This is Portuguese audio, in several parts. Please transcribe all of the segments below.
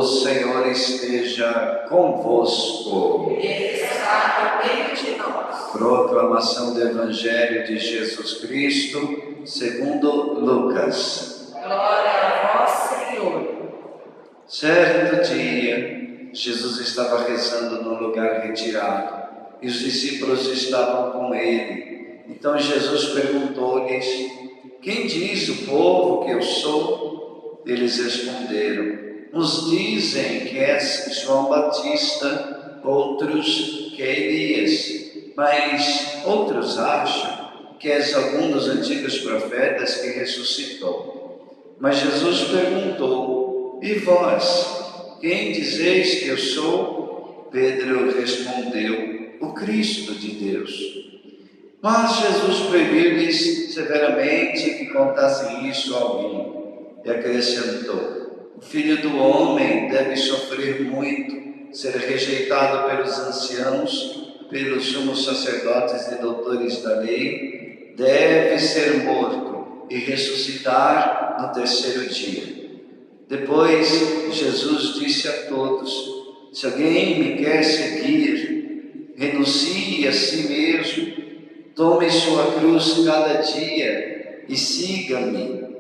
O Senhor esteja convosco. Ele está no meio de nós. Proclamação do Evangelho de Jesus Cristo, segundo Lucas. Glória a vós, Senhor. Certo dia, Jesus estava rezando num lugar retirado e os discípulos estavam com ele. Então Jesus perguntou-lhes: quem diz o povo que eu sou? Eles responderam: uns dizem que és João Batista, outros que é Elias, mas outros acham que és algum dos antigos profetas que ressuscitou. Mas Jesus perguntou: e vós, quem dizeis que eu sou? Pedro respondeu: o Cristo de Deus. Mas Jesus proibiu-lhes severamente que contassem isso a alguém e acrescentou: o Filho do Homem deve sofrer muito, ser rejeitado pelos anciãos, pelos sumos sacerdotes e doutores da lei, deve ser morto e ressuscitar no terceiro dia. Depois Jesus disse a todos: se alguém me quer seguir, renuncie a si mesmo, tome sua cruz cada dia e siga-me.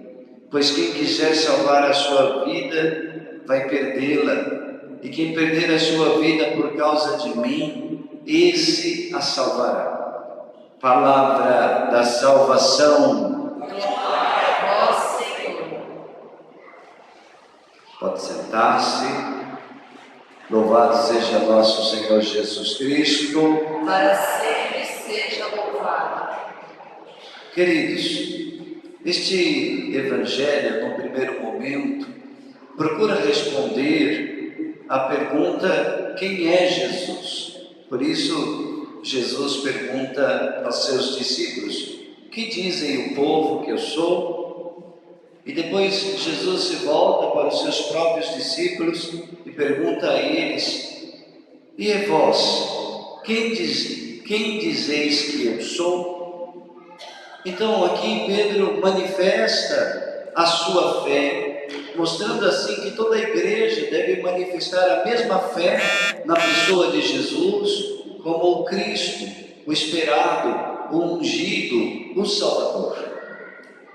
Pois quem quiser salvar a sua vida, vai perdê-la. E quem perder a sua vida por causa de mim, esse a salvará. Palavra da salvação. Glória a vós, Senhor. Pode sentar-se. Louvado seja nosso Senhor Jesus Cristo. Para sempre seja louvado. Queridos, este Evangelho, no primeiro momento, procura responder à pergunta: quem é Jesus? Por isso, Jesus pergunta aos seus discípulos: que dizem o povo que eu sou? E depois Jesus se volta para os seus próprios discípulos e pergunta a eles: e vós, quem dizeis que eu sou? Então aqui Pedro manifesta a sua fé, mostrando assim que toda a igreja deve manifestar a mesma fé na pessoa de Jesus, como o Cristo, o esperado, o ungido, o Salvador.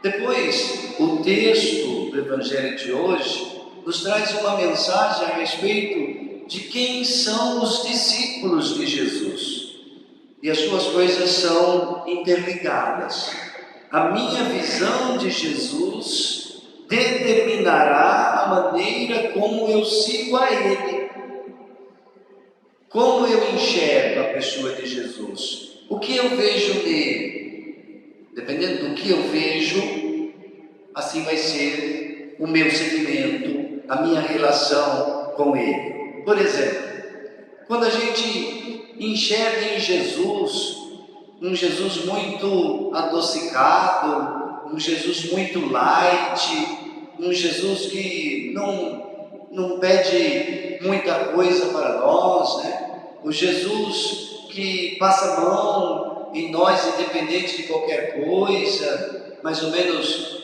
Depois, o texto do Evangelho de hoje nos traz uma mensagem a respeito de quem são os discípulos de Jesus. E as duas coisas são interligadas. A minha visão de Jesus determinará a maneira como eu sigo a Ele. Como eu enxergo a pessoa de Jesus? O que eu vejo nele? Dependendo do que eu vejo, assim vai ser o meu segmento, a minha relação com Ele. Por exemplo, quando a gente enxerga em Jesus, um Jesus muito adocicado, um Jesus muito light, um Jesus que não pede muita coisa para nós, né? O Jesus que passa a mão em nós independente de qualquer coisa, mais ou menos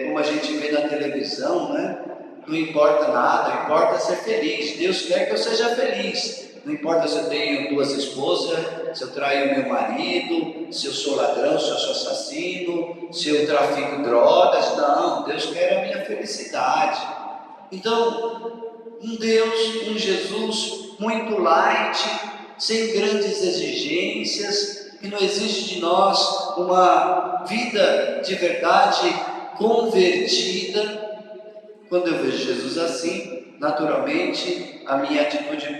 como a gente vê na televisão, né? Não importa nada, importa ser feliz. Deus quer que eu seja feliz. Não importa se eu tenho 2 esposas, se eu traio meu marido, se eu sou ladrão, se eu sou assassino, se eu trafico drogas. Não, Deus quer a minha felicidade. Então, um Deus, um Jesus muito light, sem grandes exigências, que não exige de nós uma vida de verdade convertida. Quando eu vejo Jesus assim, naturalmente a minha atitude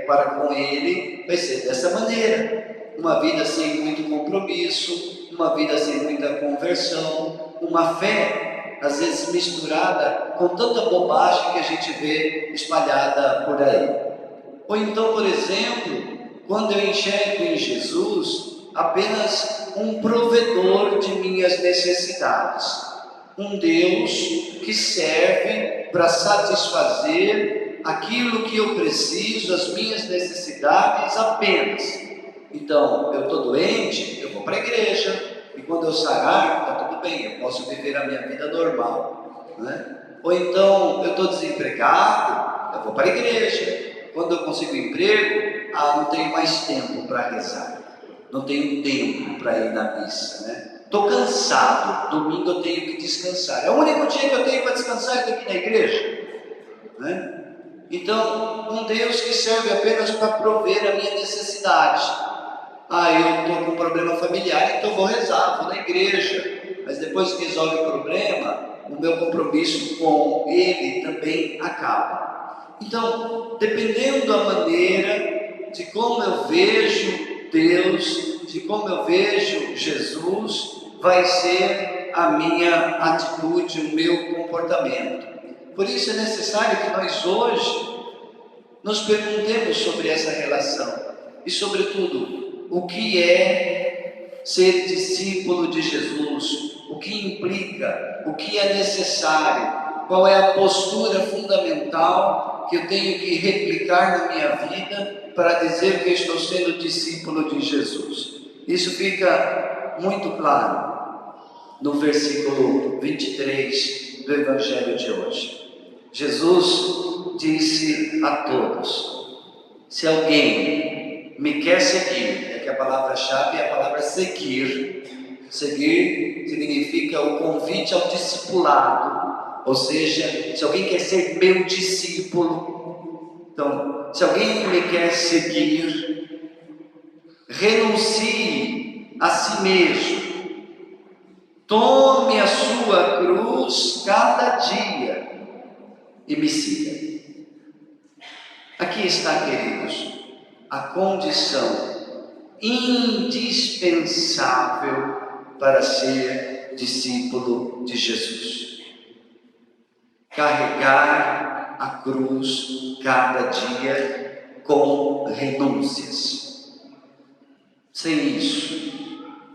para com Ele vai ser dessa maneira. Uma vida sem muito compromisso, uma vida sem muita conversão, uma fé às vezes misturada com tanta bobagem que a gente vê espalhada por aí. Ou então, por exemplo, quando eu enxergo em Jesus apenas um provedor de minhas necessidades, um Deus que serve para satisfazer aquilo que eu preciso, as minhas necessidades apenas. Então, eu estou doente, eu vou para a igreja, e quando eu sarar, está tudo bem, eu posso viver a minha vida normal, né? Ou então, eu estou desempregado, eu vou para a igreja. Quando eu consigo emprego, não tenho mais tempo para rezar, não tenho tempo para ir na missa, né? Estou cansado, domingo eu tenho que descansar. É o único dia que eu tenho para descansar é aqui na igreja, né? Então, um Deus que serve apenas para prover a minha necessidade. Eu estou com um problema familiar, então vou rezar, vou na igreja. Mas depois que resolve o problema, o meu compromisso com Ele também acaba. Então, dependendo da maneira de como eu vejo Deus, de como eu vejo Jesus, vai ser a minha atitude, o meu comportamento. Por isso é necessário que nós hoje nos perguntemos sobre essa relação e, sobretudo, o que é ser discípulo de Jesus, o que implica, o que é necessário, qual é a postura fundamental que eu tenho que replicar na minha vida para dizer que estou sendo discípulo de Jesus. Isso fica muito claro no versículo 23 do Evangelho de hoje. Jesus disse a todos: se alguém me quer seguir, é que a palavra-chave é a palavra seguir. Seguir significa o convite ao discipulado, ou seja, se alguém quer ser meu discípulo, então, se alguém me quer seguir, renuncie a si mesmo, tome a sua cruz cada dia e me siga. Aqui está, queridos, a condição indispensável para ser discípulo de Jesus: carregar a cruz cada dia com renúncias. Sem isso,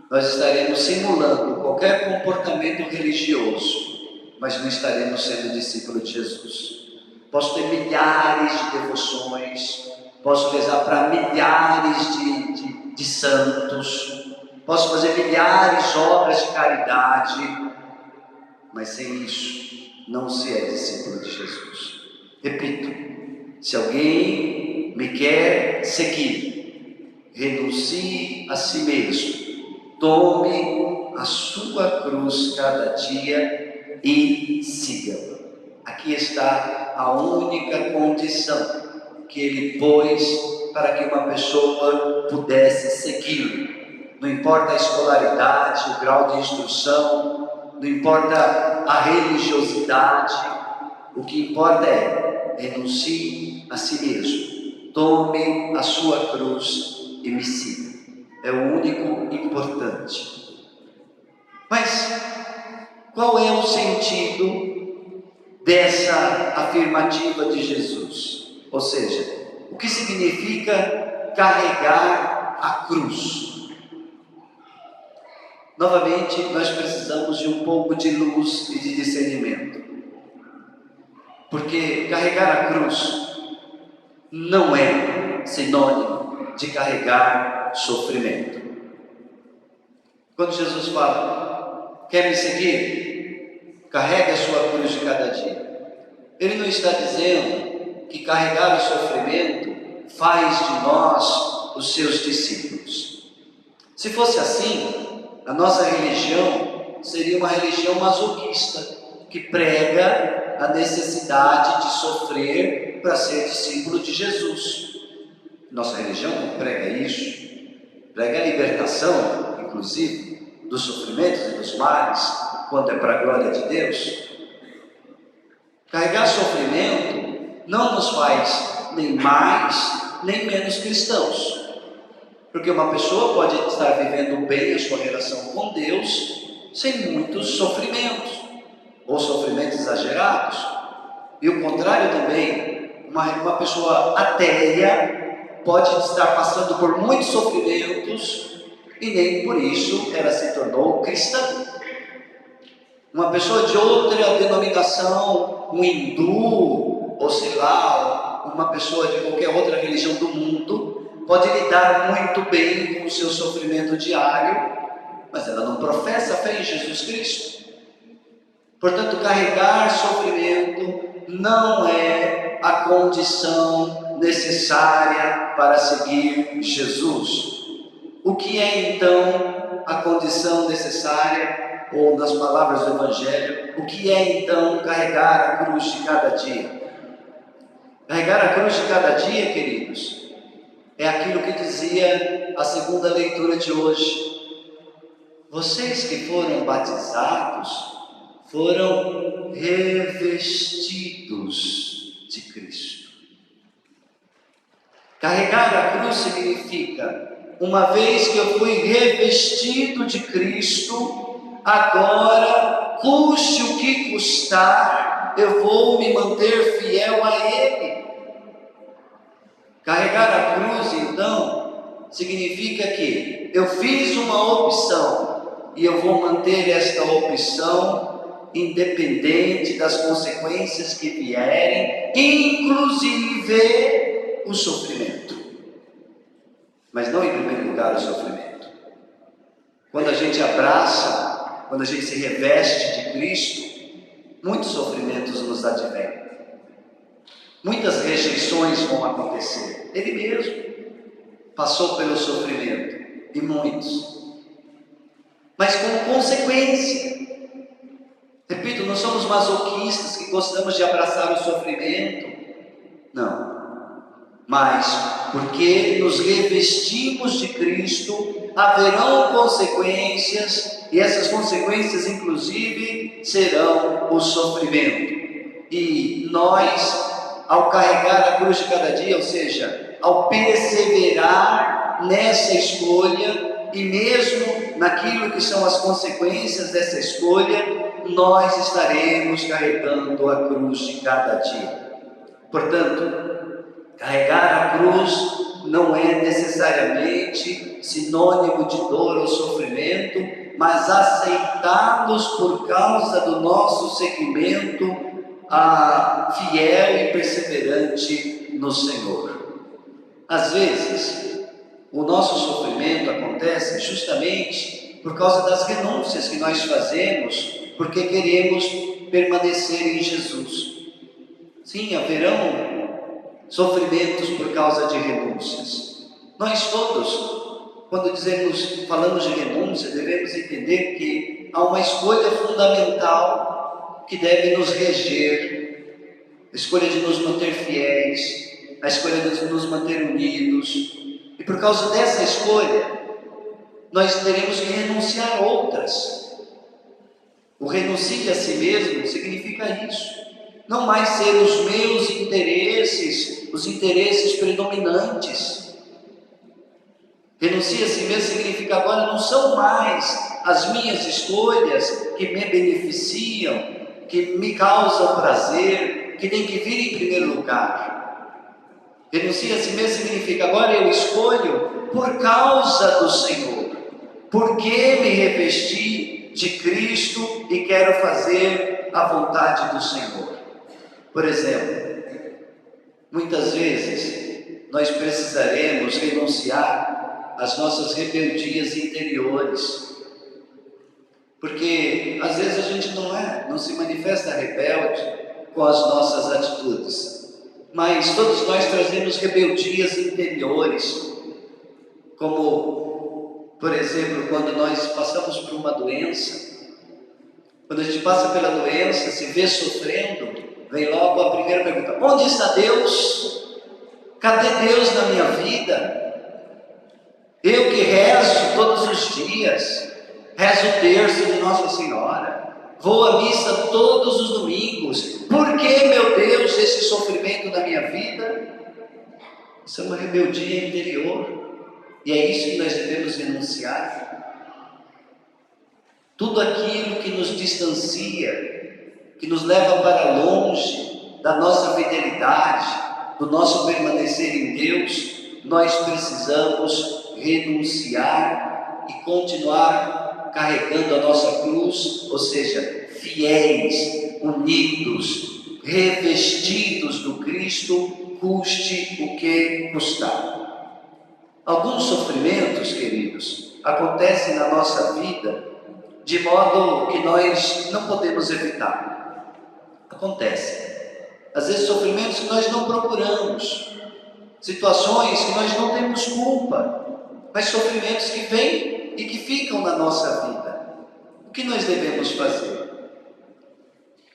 nós estaremos simulando qualquer comportamento religioso, mas não estaremos sendo discípulo de Jesus. Posso ter milhares de devoções, posso rezar para milhares de santos, posso fazer milhares de obras de caridade, mas sem isso não se é discípulo de Jesus. Repito, se alguém me quer seguir, renuncie a si mesmo, tome a sua cruz cada dia e siga. Aqui está a única condição que ele pôs para que uma pessoa pudesse segui-lo. Não importa a escolaridade, o grau de instrução, não importa a religiosidade, o que importa é: renuncie a si mesmo, tome a sua cruz e me siga. É o único importante. Mas qual é o sentido dessa afirmativa de Jesus? Ou seja, o que significa carregar a cruz? Novamente, nós precisamos de um pouco de luz e de discernimento, porque carregar a cruz não é sinônimo de carregar sofrimento. Quando Jesus fala: quer me seguir? Carregue a sua cruz de cada dia. Ele não está dizendo que carregar o sofrimento faz de nós os seus discípulos. Se fosse assim, a nossa religião seria uma religião masoquista, que prega a necessidade de sofrer para ser discípulo de Jesus. Nossa religião não prega isso, prega a libertação, inclusive, dos sofrimentos e dos males, quando é para a glória de Deus. Carregar sofrimento não nos faz nem mais, nem menos cristãos. Porque uma pessoa pode estar vivendo bem a sua relação com Deus sem muitos sofrimentos, ou sofrimentos exagerados. E o contrário também, uma pessoa ateia pode estar passando por muitos sofrimentos e nem por isso ela se tornou cristã. Uma pessoa de outra denominação, um hindu, ou sei lá, uma pessoa de qualquer outra religião do mundo, pode lidar muito bem com o seu sofrimento diário, mas ela não professa a fé em Jesus Cristo. Portanto, carregar sofrimento não é a condição necessária para seguir Jesus. O que é então a condição necessária? Ou nas palavras do Evangelho, o que é então carregar a cruz de cada dia? Carregar a cruz de cada dia, queridos, é aquilo que dizia a segunda leitura de hoje. Vocês que foram batizados foram revestidos de Cristo. Carregar a cruz significa, uma vez que eu fui revestido de Cristo, agora, custe o que custar, eu vou me manter fiel a Ele. Carregar a cruz, então, significa que eu fiz uma opção e eu vou manter esta opção independente das consequências que vierem, inclusive o sofrimento. Mas não em primeiro lugar o sofrimento. Quando a gente abraça, quando a gente se reveste de Cristo, muitos sofrimentos nos advêm. Muitas rejeições vão acontecer. Ele mesmo passou pelo sofrimento, e muitos. Mas com consequência. Repito, não somos masoquistas que gostamos de abraçar o sofrimento. Não. Mas, porque nos revestimos de Cristo, haverão consequências, e essas consequências, inclusive, serão o sofrimento. E nós, ao carregar a cruz de cada dia, ou seja, ao perseverar nessa escolha, e mesmo naquilo que são as consequências dessa escolha, nós estaremos carregando a cruz de cada dia. Portanto, carregar a cruz não é necessariamente sinônimo de dor ou sofrimento, mas aceitá-los por causa do nosso seguimento fiel e perseverante no Senhor. Às vezes, o nosso sofrimento acontece justamente por causa das renúncias que nós fazemos, porque queremos permanecer em Jesus. Sim, haverão sofrimentos por causa de renúncias. Nós todos, quando falamos de renúncia, devemos entender que há uma escolha fundamental que deve nos reger, a escolha de nos manter fiéis, a escolha de nos manter unidos, e por causa dessa escolha, nós teremos que renunciar a outras. O renuncie a si mesmo significa isso. Não mais ser os meus interesses, os interesses predominantes. Renunciar a si mesmo significa agora não são mais as minhas escolhas que me beneficiam, que me causam prazer, que tem que vir em primeiro lugar. Renunciar a si mesmo significa agora eu escolho por causa do Senhor, porque me revesti de Cristo e quero fazer a vontade do Senhor. Por exemplo, muitas vezes nós precisaremos renunciar às nossas rebeldias interiores, porque às vezes a gente não se manifesta rebelde com as nossas atitudes, mas todos nós trazemos rebeldias interiores, como, por exemplo, quando nós passamos por uma doença. Quando a gente passa pela doença, se vê sofrendo, vem logo a primeira pergunta: onde está Deus? Cadê Deus na minha vida? Eu que rezo todos os dias, rezo o terço de Nossa Senhora, vou à missa todos os domingos, por que, meu Deus, esse sofrimento na minha vida? Isso é uma rebeldia interior, e é isso que nós devemos renunciar. Tudo aquilo que nos distancia, que nos leva para longe da nossa fidelidade, do nosso permanecer em Deus, nós precisamos renunciar e continuar carregando a nossa cruz, ou seja, fiéis, unidos, revestidos do Cristo, custe o que custar. Alguns sofrimentos, queridos, acontecem na nossa vida de modo que nós não podemos evitar. Acontece. Às vezes sofrimentos que nós não procuramos, situações que nós não temos culpa, mas sofrimentos que vêm e que ficam na nossa vida. O que nós devemos fazer?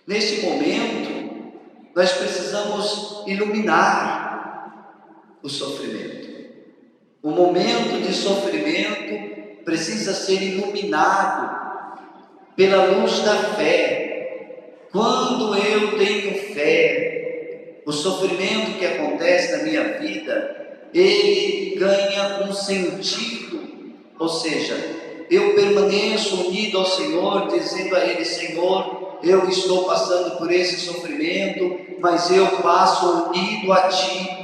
Neste momento, nós precisamos iluminar o sofrimento. O momento de sofrimento precisa ser iluminado pela luz da fé. Quando eu tenho fé, o sofrimento que acontece na minha vida, ele ganha um sentido. Ou seja, eu permaneço unido ao Senhor, dizendo a Ele: Senhor, eu estou passando por esse sofrimento, mas eu passo unido a Ti.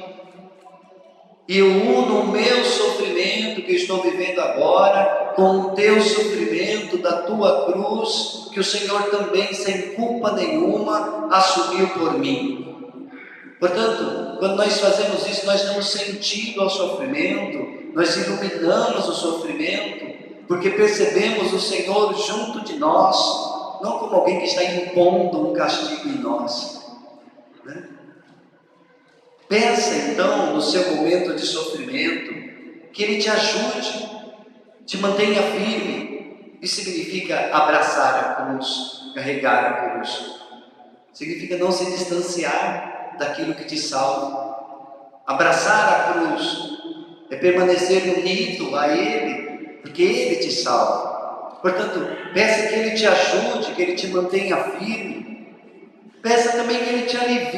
E eu uno o meu sofrimento que eu estou vivendo agora com o teu sofrimento da tua cruz, que o Senhor também, sem culpa nenhuma, assumiu por mim. Portanto, quando nós fazemos isso, nós damos sentido ao sofrimento, nós iluminamos o sofrimento, porque percebemos o Senhor junto de nós, não como alguém que está impondo um castigo em nós, né? Pensa então no seu momento de sofrimento, que Ele te ajude, te mantenha firme. Isso significa abraçar a cruz, carregar a cruz. Significa não se distanciar daquilo que te salva. Abraçar a cruz é permanecer unido a Ele, porque Ele te salva. Portanto, peça que Ele te ajude, que Ele te mantenha firme. Peça também que Ele te alivie.